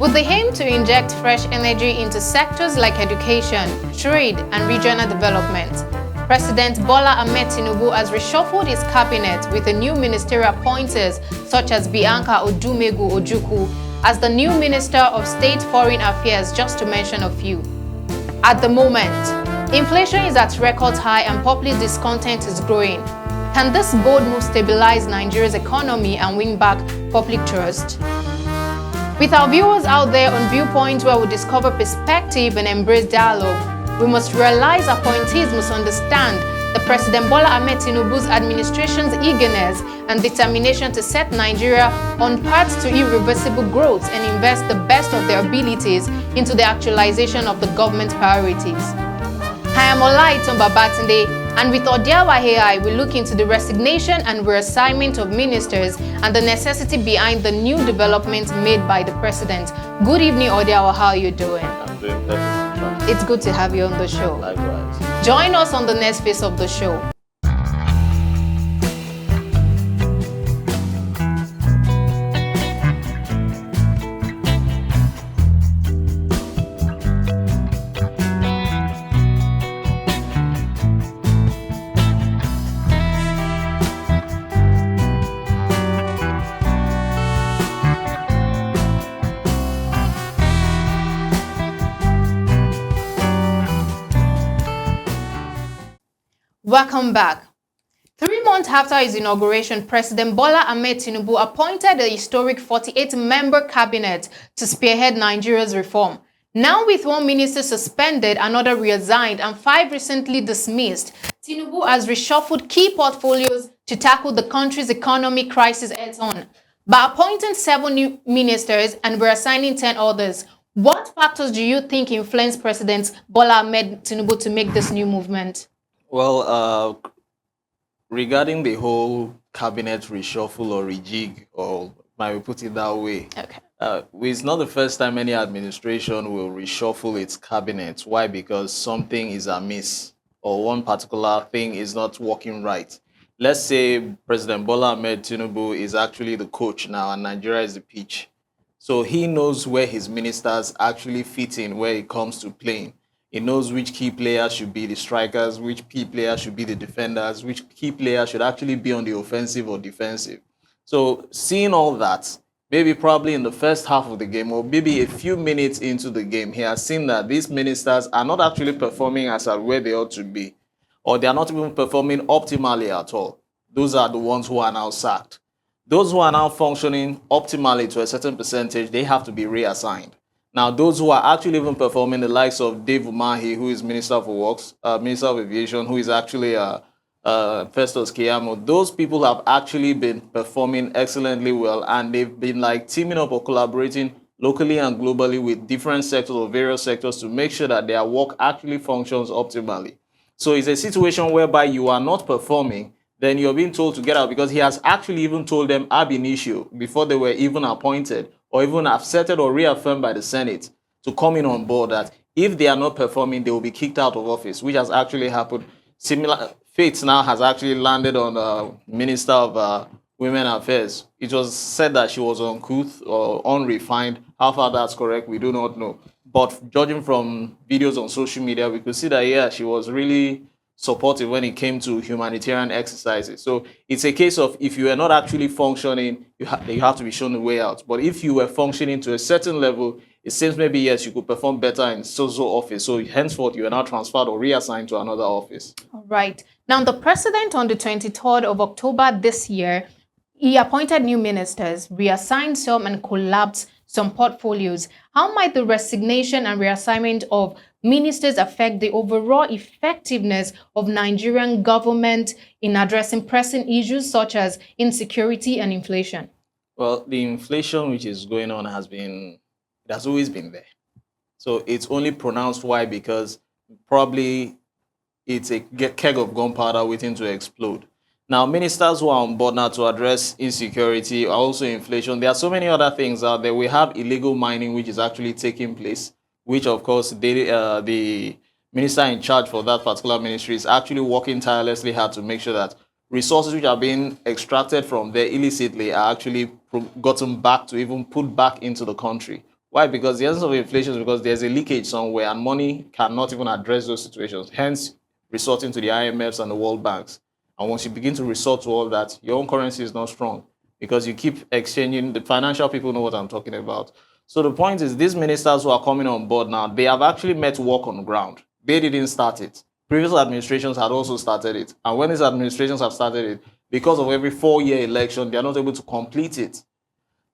With the aim to inject fresh energy into sectors like education, trade, and regional development, President Bola Tinubu has reshuffled his cabinet with the new ministerial appointees such as Bianca Odumegu-Ojukwu as the new Minister of State Foreign Affairs, just to mention a few. At the moment, inflation is at record high and public discontent is growing. Can this bold move stabilize Nigeria's economy and win back public trust? With our viewers out there on Viewpoint, where we discover perspective and embrace dialogue, we must realize appointees must understand the President Bola Tinubu's administration's eagerness and determination to set Nigeria on paths to irreversible growth and invest the best of their abilities into the actualization of the government's priorities. I am Olaiton Babatunde, and with Odiawa AI, we look into the resignation and reassignment of ministers and the necessity behind the new developments made by the president. Good evening, Odiawa. How are you doing? I'm doing perfect. It's good to have you on the show. Likewise. Join us on the next phase of the show. Welcome back. 3 months after his inauguration, President Bola Tinubu appointed a historic 48-member cabinet to spearhead Nigeria's reform. Now with 1 minister suspended, another resigned, and 5 recently dismissed, Tinubu has reshuffled key portfolios to tackle the country's economic crisis head-on. By appointing 7 new ministers and reassigning 10 others, what factors do you think influenced President Bola Tinubu to make this new movement? Well, regarding the whole cabinet reshuffle or rejig, or might we put it that way, Okay. it's not the first time any administration will reshuffle its cabinet. Why? Because something is amiss or one particular thing is not working right. Let's say President Bola Tinubu is actually the coach now and Nigeria is the pitch. So he knows where his ministers actually fit in when it comes to playing. He knows which key players should be the strikers, which key players should be the defenders, which key players should actually be on the offensive or defensive. So seeing all that, maybe probably in the first half of the game or maybe a few minutes into the game, he has seen that these ministers are not actually performing as at where they ought to be, or they are not even performing optimally at all. Those are the ones who are now sacked. Those who are now functioning optimally to a certain percentage, they have to be reassigned. Now, those who are actually even performing, the likes of Dave Umahi, who is Minister for Works, Minister of Aviation, who is actually Festus Keyamo, those people have actually been performing excellently well, and they've been like teaming up or collaborating locally and globally with different sectors or various sectors to make sure that their work actually functions optimally. So it's a situation whereby you are not performing, then you're being told to get out, because he has actually even told them ab initio before they were even appointed or even accepted or reaffirmed by the Senate to come in on board that if they are not performing, they will be kicked out of office, which has actually happened. Similar fate now has actually landed on Minister of Women Affairs. It was said that she was uncouth or unrefined. How far that's correct, we do not know. But judging from videos on social media, we could see that, yeah, she was really supportive when it came to humanitarian exercises. So it's a case of if you are not actually functioning, you have to be shown the way out. But if you were functioning to a certain level, it seems maybe, yes, you could perform better in so-so office. So henceforth, you are now transferred or reassigned to another office. All right. Now, the president on the 23rd of October this year, he appointed new ministers, reassigned some, and collapsed some portfolios. How might the resignation and reassignment of ministers affect the overall effectiveness of Nigerian government in addressing pressing issues such as insecurity and inflation? Well, the inflation which is going on it has always been there. So it's only pronounced. Why? Because probably it's a keg of gunpowder waiting to explode. Now, ministers who are on board now to address insecurity, also inflation, there are so many other things out there. We have illegal mining, which is actually taking place, which, of course, the minister in charge for that particular ministry is actually working tirelessly hard to make sure that resources which are being extracted from there illicitly are actually gotten back to even put back into the country. Why? Because the essence of inflation is because there's a leakage somewhere and money cannot even address those situations. Hence, resorting to the IMFs and the World Banks. And once you begin to resort to all that, your own currency is not strong because you keep exchanging. The financial people know what I'm talking about. So the point is, these ministers who are coming on board now, they have actually met work on the ground. They didn't start it. Previous administrations had also started it. And when these administrations have started it, because of every 4-year election, they are not able to complete it.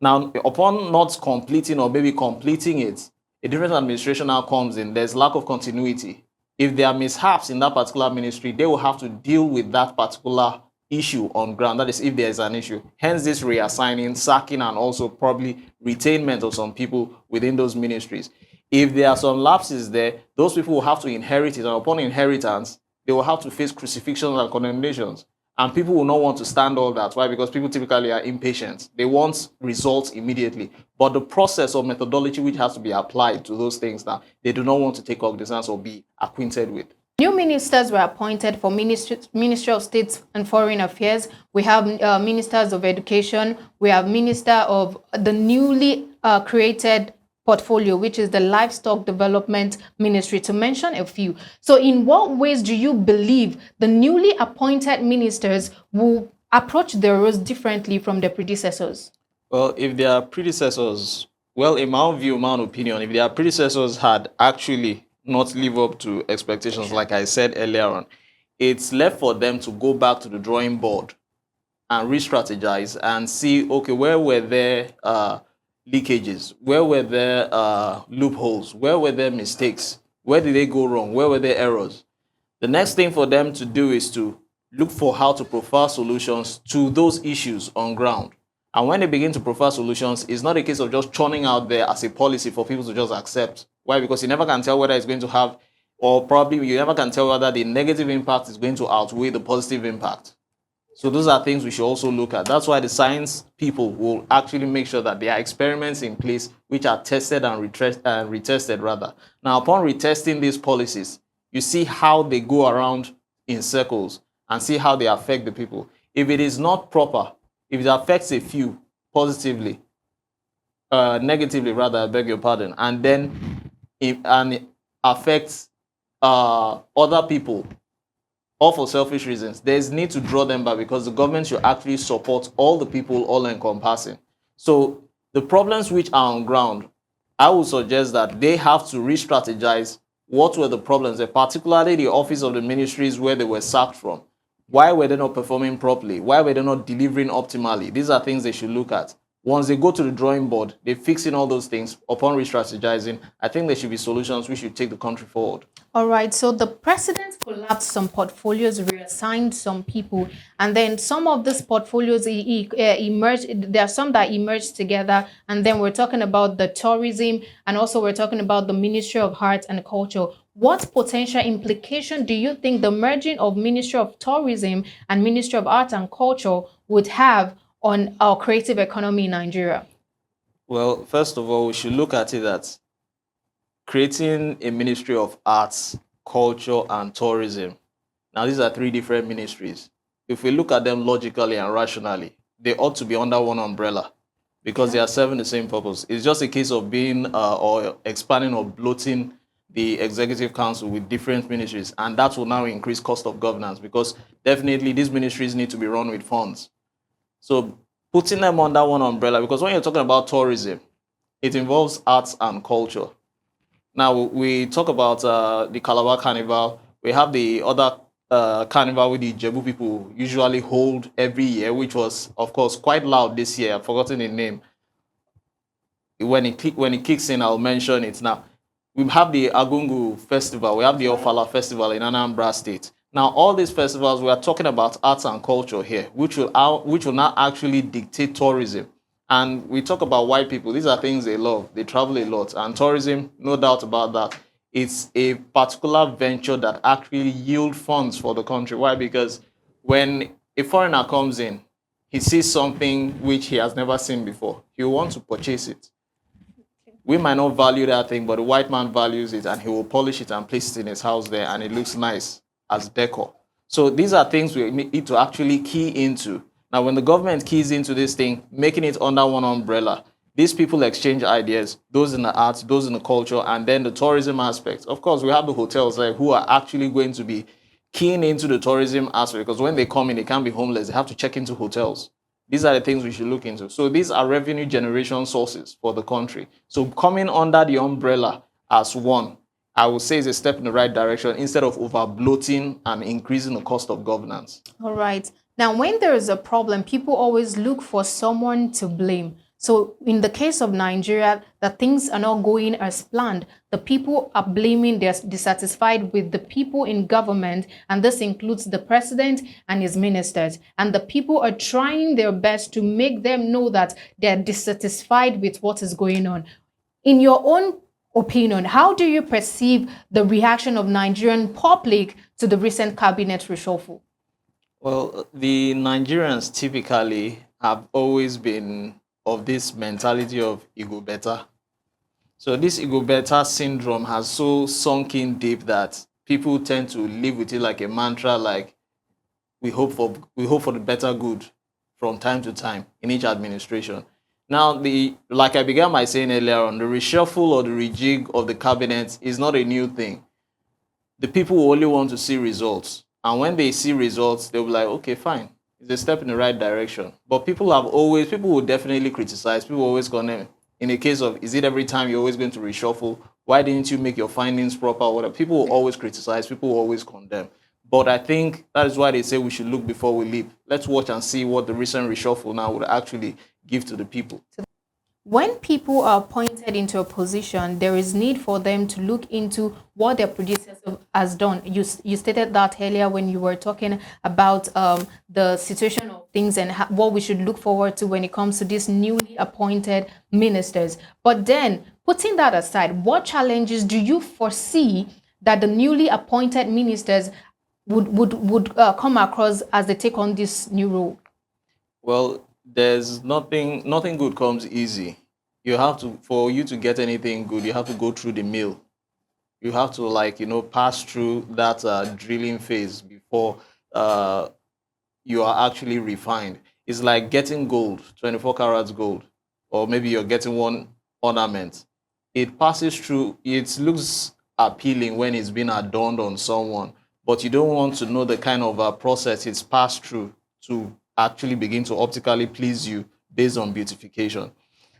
Now, upon not completing or maybe completing it, a different administration now comes in. There's lack of continuity. If there are mishaps in that particular ministry, they will have to deal with that particular issue on ground. That is, if there is an issue. Hence, this reassigning, sacking, and also probably retainment of some people within those ministries. If there are some lapses there, those people will have to inherit it. And upon inheritance, they will have to face crucifixions and condemnations. And people will not want to stand all that. Why? Because people typically are impatient. They want results immediately. But the process or methodology which has to be applied to those things now, they do not want to take cognizance or be acquainted with. New ministers were appointed for Ministry of State and Foreign Affairs. We have ministers of education. We have minister of the newly created portfolio, which is the Livestock Development Ministry, to mention a few. So in what ways do you believe the newly appointed ministers will approach their roles differently from their predecessors? Well, if their predecessors, well, in my own view, my own opinion, if their predecessors had actually not live up to expectations, like I said earlier on, it's left for them to go back to the drawing board and re-strategize and see, okay, where were there leakages? Where were there loopholes? Where were there mistakes? Where did they go wrong? Where were there errors? The next thing for them to do is to look for how to profile solutions to those issues on ground. And when they begin to profile solutions, it's not a case of just churning out there as a policy for people to just accept. Why? Because you never can tell whether it's going to have, or probably you never can tell whether the negative impact is going to outweigh the positive impact. So those are things we should also look at. That's why the science people will actually make sure that there are experiments in place which are tested and retested rather. Now, upon retesting these policies, you see how they go around in circles and see how they affect the people. If it is not proper, if it affects a few positively, negatively rather, I beg your pardon, and then it affects other people, all for selfish reasons, there's need to draw them back because the government should actually support all the people, all encompassing. So the problems which are on ground, I would suggest that they have to re-strategize what were the problems, particularly the office of the ministries where they were sacked from. Why were they not performing properly? Why were they not delivering optimally? These are things they should look at. Once they go to the drawing board, they fix in all those things. Upon re-strategizing, I think there should be solutions which should take the country forward. All right, so the president collapsed some portfolios, reassigned some people, and then some of these portfolios emerged. There are some that emerged together, and then we're talking about the tourism, and also we're talking about the Ministry of Arts and Culture. What potential implication do you think the merging of Ministry of Tourism and Ministry of Arts and Culture would have on our creative economy in Nigeria? Well, first of all, we should look at it that creating a Ministry of Arts, Culture, and Tourism. Now, these are 3 different ministries. If we look at them logically and rationally, they ought to be under one umbrella because they are serving the same purpose. It's just a case of being or expanding or bloating the executive council with different ministries, and that will now increase cost of governance because definitely these ministries need to be run with funds. So putting them under one umbrella, because when you're talking about tourism, it involves arts and culture. Now, we talk about the Calabar Carnival. We have the other carnival with the Jebu people usually hold every year, which was, of course, quite loud this year. I've forgotten the name. When it kicks in, I'll mention it now. We have the Agungu Festival. We have the Ofala Festival in Anambra State. Now, all these festivals, we are talking about arts and culture here, which will now actually dictate tourism. And we talk about white people. These are things they love. They travel a lot. And tourism, no doubt about that, it's a particular venture that actually yields funds for the country. Why? Because when a foreigner comes in, he sees something which he has never seen before. He will want to purchase it. We might not value that thing, but the white man values it, and he will polish it and place it in his house there, and it looks nice as decor. So these are things we need to actually key into. Now, when the government keys into this thing, making it under one umbrella, These people exchange ideas, those in the arts, those in the culture, and then the tourism aspect. Of course, we have the hotels who are actually going to be keen into the tourism aspect, because when they come in, they can't be homeless. They have to check into hotels. These are the things we should look into. So these are revenue generation sources for the country. So coming under the umbrella as one, I would say, is a step in the right direction instead of over bloating and increasing the cost of governance. All right. Now, when there is a problem, people always look for someone to blame. So in the case of Nigeria, that things are not going as planned. The people are blaming, they're dissatisfied with the people in government, and this includes the president and his ministers. And the people are trying their best to make them know that they're dissatisfied with what is going on. In your own opinion, how do you perceive the reaction of Nigerian public to the recent cabinet reshuffle? Well, the Nigerians typically have always been of this mentality of ego better. So this ego better syndrome has so sunk in deep that people tend to live with it like a mantra, like we hope for the better good from time to time in each administration. Now, like I began by saying earlier on, the reshuffle or the rejig of the cabinet is not a new thing. The people will only want to see results. And when they see results, they'll be like, okay, fine. It's a step in the right direction. But people will definitely criticize. People always condemn. In the case of, is it every time you're always going to reshuffle? Why didn't you make your findings proper? Or whatever. People will always criticize. People will always condemn. But I think that is why they say we should look before we leap. Let's watch and see what the recent reshuffle now would actually give to the people. When people are appointed into a position, there is need for them to look into what their predecessor has done. You stated that earlier when you were talking about the situation of things and what we should look forward to when it comes to these newly appointed ministers. But then, putting that aside, what challenges do you foresee that the newly appointed ministers would come across as they take on this new role? Well, there's nothing good comes easy. You have to, for you to get anything good, you have to go through the mill. You have to pass through that drilling phase before you are actually refined. It's like getting gold, 24 carats gold, or maybe you're getting one ornament. It passes through, it looks appealing when it's been adorned on someone, but you don't want to know the kind of process it's passed through to actually begin to optically please you based on beautification.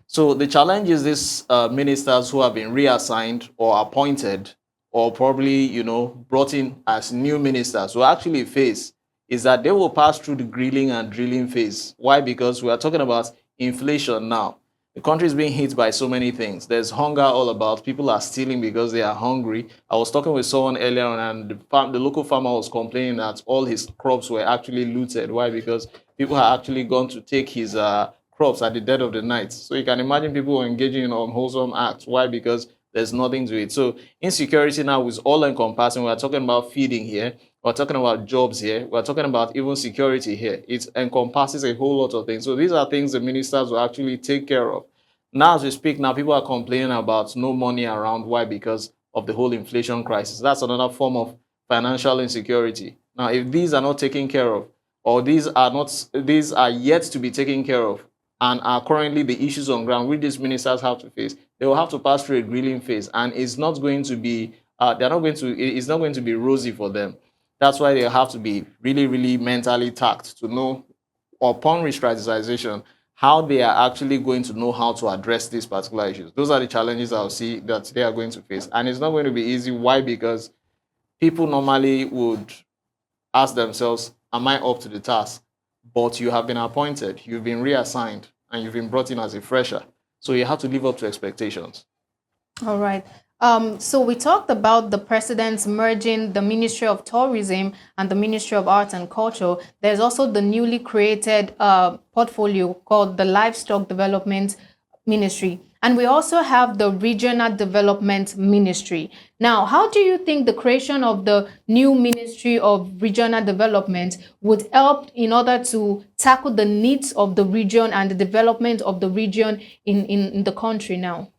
So the challenge is these ministers who have been reassigned or appointed or probably, brought in as new ministers will actually face is that they will pass through the grilling and drilling phase. Why? Because we are talking about inflation now. The country is being hit by so many things. There's hunger all about. People are stealing because they are hungry. I was talking with someone earlier on, and the local farmer was complaining that all his crops were actually looted. Why? Because people have actually gone to take his crops at the dead of the night. So you can imagine people engaging in unwholesome acts. Why? Because there's nothing to it. So insecurity now is all encompassing. We're talking about feeding here. We're talking about jobs here. We're talking about even security here. It encompasses a whole lot of things. So these are things the ministers will actually take care of. Now, as we speak, now people are complaining about no money around. Why? Because of the whole inflation crisis. That's another form of financial insecurity. Now, if these are not taken care of, or these are yet to be taken care of, and are currently the issues on ground which these ministers have to face, they will have to pass through a grilling phase, and it's not going to be it's not going to be rosy for them. That's why they have to be really, really mentally tact to know upon re-strategization how they are actually going to know how to address these particular issues. Those are the challenges I'll see that they are going to face, and it's not going to be easy. Why? Because people normally would ask themselves, am I up to the task? But you have been appointed, you've been reassigned, and you've been brought in as a fresher. So you have to live up to expectations. All right. So we talked about the president's merging the Ministry of Tourism and the Ministry of Arts and Culture. There's also the newly created portfolio called the Livestock Development Ministry. And we also have the Regional Development Ministry. Now, how do you think the creation of the new Ministry of Regional Development would help in order to tackle the needs of the region and the development of the region in the country now?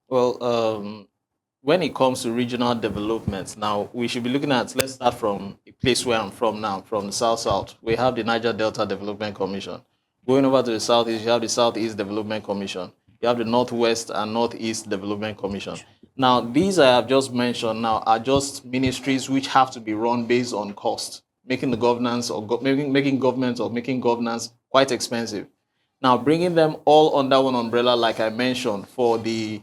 Well, when it comes to regional development, now we should be looking at, let's start from a place where I'm from now, from the South. We have the Niger Delta Development Commission. Going over to the Southeast, you have the Southeast Development Commission. You have the Northwest and Northeast Development Commission. Now, these I have just mentioned now are just ministries which have to be run based on cost, making the governance or making government or making governance quite expensive. Now, bringing them all under one umbrella, like I mentioned, for the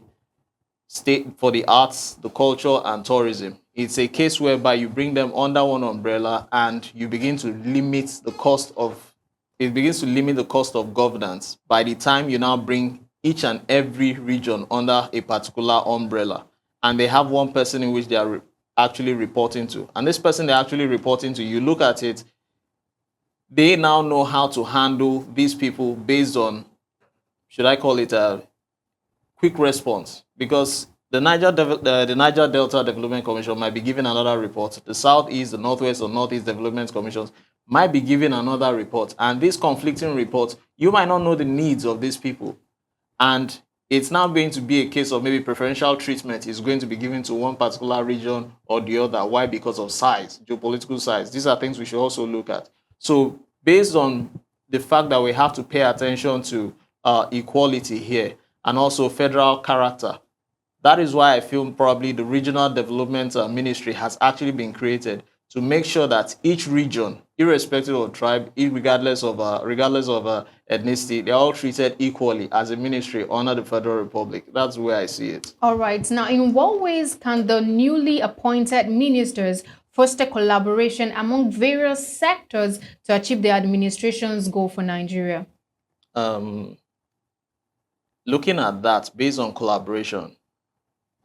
state, for the arts, the culture, and tourism, it's a case whereby you bring them under one umbrella and you begin to limit the cost of it begins to limit the cost of governance by the time you now bring each and every region under a particular umbrella, and they have one person in which they are actually reporting to. And this person they're actually reporting to, you look at it, they now know how to handle these people based on, should I call it a quick response? Because the the Niger Delta Development Commission might be giving another report. The Southeast, the Northwest, or Northeast Development Commissions might be giving another report. And these conflicting reports, you might not know the needs of these people. And it's now going to be a case of maybe preferential treatment is going to be given to one particular region or the other. Why? Because of size, geopolitical size. These are things we should also look at. So based on the fact that we have to pay attention to equality here and also federal character, that is why I feel probably the Regional Development Ministry has actually been created to make sure that each region, irrespective of tribe, regardless of ethnicity, they're all treated equally as a ministry under the Federal Republic. That's where I see it. All right. Now, in what ways can the newly appointed ministers foster collaboration among various sectors to achieve the administration's goal for Nigeria? Looking at that, based on collaboration,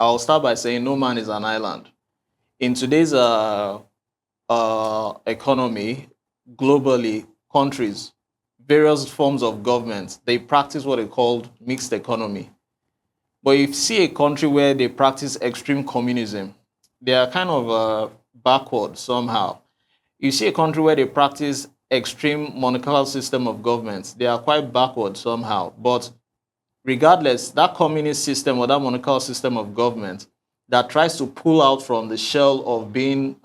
I'll start by saying no man is an island. In today's economy, globally, countries, various forms of government, they practice what they call mixed economy. But if you see a country where they practice extreme communism, they are kind of backward somehow. You see a country where they practice extreme monarchical system of government, they are quite backward somehow. But regardless, that communist system or that monarchical system of government that tries to pull out from the shell of being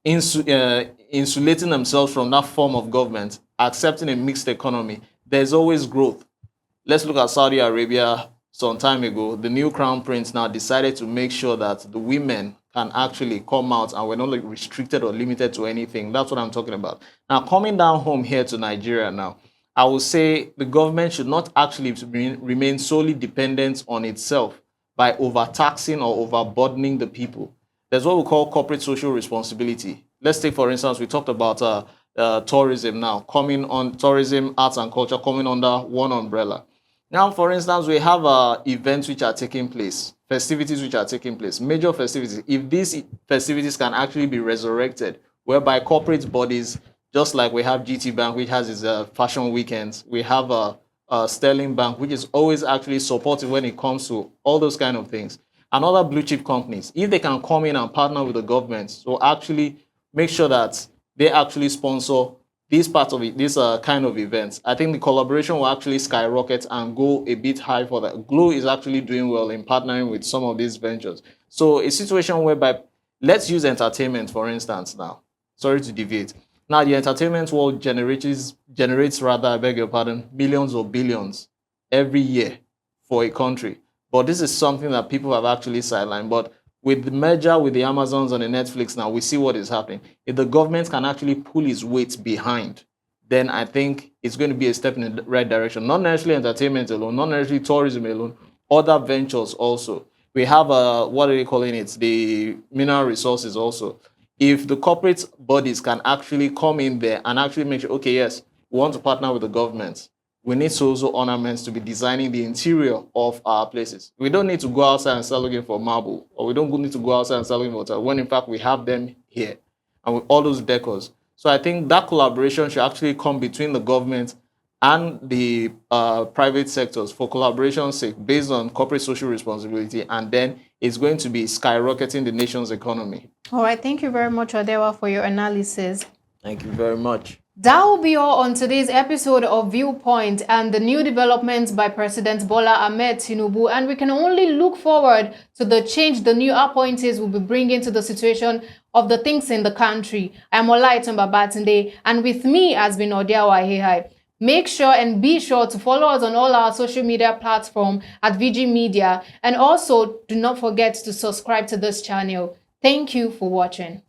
insulating themselves from that form of government, accepting a mixed economy, there's always growth. Let's look at Saudi Arabia some time ago. The new crown prince now decided to make sure that the women can actually come out and we're not like restricted or limited to anything. That's what I'm talking about. Now, coming down home here to Nigeria now, I would say the government should not actually remain solely dependent on itself by overtaxing or overburdening the people. There's what we call corporate social responsibility. Let's take, for instance, we talked about tourism now, coming on tourism, arts and culture coming under one umbrella. Now, for instance, we have events which are taking place, festivities which are taking place, major festivities. If these festivities can actually be resurrected, whereby corporate bodies, just like we have GT Bank, which has its fashion weekends, we have Sterling Bank, which is always actually supportive when it comes to all those kind of things. And other blue chip companies, if they can come in and partner with the government, so actually make sure that they actually sponsor this part of it, this kind of events, I think the collaboration will actually skyrocket and go a bit high for that. Glow is actually doing well in partnering with some of these ventures. So a situation whereby, let's use entertainment, for instance now. Sorry to deviate. Now, the entertainment world generates rather, I beg your pardon, millions or billions every year for a country. But this is something that people have actually sidelined. But with the merger with the Amazons and the Netflix now, we see what is happening. If the government can actually pull its weight behind, then I think it's going to be a step in the right direction. Not necessarily entertainment alone, not necessarily tourism alone, other ventures also. We have, what are they calling it? The mineral resources also. If the corporate bodies can actually come in there and actually make sure, okay, yes, we want to partner with the government, we need also ornaments to be designing the interior of our places. We don't need to go outside and start looking for marble, or we don't need to go outside and start looking for hotel, when in fact we have them here and with all those decors. So I think that collaboration should actually come between the government and the private sectors for collaboration's sake, based on corporate social responsibility, and then it's going to be skyrocketing the nation's economy. All right, thank you very much, Odewa, for your analysis. Thank you very much. That will be all on today's episode of Viewpoint and the new developments by President Bola Tinubu. And we can only look forward to the change the new appointees will be bringing to the situation of the things in the country. I'm Olaitan Babatunde, and with me has been Odewa Hehai. Make sure and be sure to follow us on all our social media platforms at VG Media, and also do not forget to subscribe to this channel. Thank you for watching.